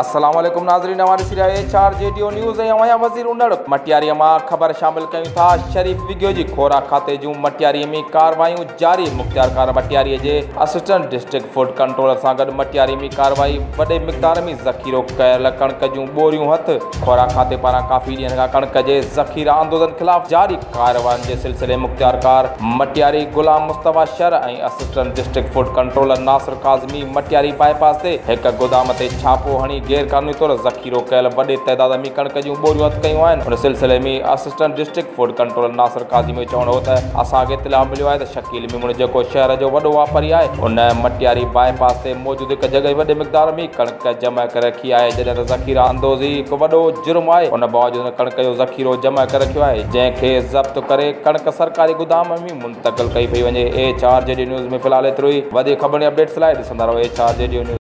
अस्सलाम वालेकुम नाज़रीन, हमारी सिराए 4 JDO न्यूज़ ऐं वज़ीर उंडड़ मटियारी मां ख़बर शामिल कयूं था। शरीफ विगियो जी खोरा खाते जूं मटियारी में कार्रवाइयूं जारी। मुख्तियार कार मटियारी जे असिस्टेंट डिस्ट्रिक्ट फूड कंट्रोलर सां गॾु मटियारी में कार्रवाई। वॾे मिक़दार में ज़ख़ीरो कयल कणक जूं बोरियूं हथ। खोरा खाते पारां काफ़ी ॾींहनि खां कणक जे ज़ख़ीरा आंदोलन ख़िलाफ़ जारी कार्रवाइयुनि जे सिलसिले मुख्तियार कार मटियारी गुलाम मुस्तफ़ा शर ऐं assistant district food controller Nasir Kazmi Matiari bypass ते हिकु गोदाम ते छापो हणी गैरकानूनी तौर ज़ख़ीरो कयल वॾे तइदाद में कणक जूं बोरियूं हथ कयूं आहिनि। उन सिलसिले में assistant district food controller Nasir Kazmi जो चवणो हो त असांखे इतिलाउ मिलियो आहे त शकील मीमुण जेको शहर जो वॾो वापारी आहे, उन मटियारी बाईपास ते मौजूदु हिकु जॻह वॾे मिक़दार में कणक जमा करे रखी आहे। जॾहिं त ज़ख़ीरा अंदोज़ी हिकु वॾो जुर्म आहे, उन बावजूदि कणक जो ज़ख़ीरो जमा करे रखियो आहे, जंहिंखे ज़ब्त करे कणक सरकारी गोदाम में मुंतक़िल कई पई वञे। A4 JDO न्यूज़ में फ़िलहाल एतिरो ई। वधीक ख़बरुनि अपडेट्स लाइ ॾिसंदा रहो A4 JDO न्यूज़।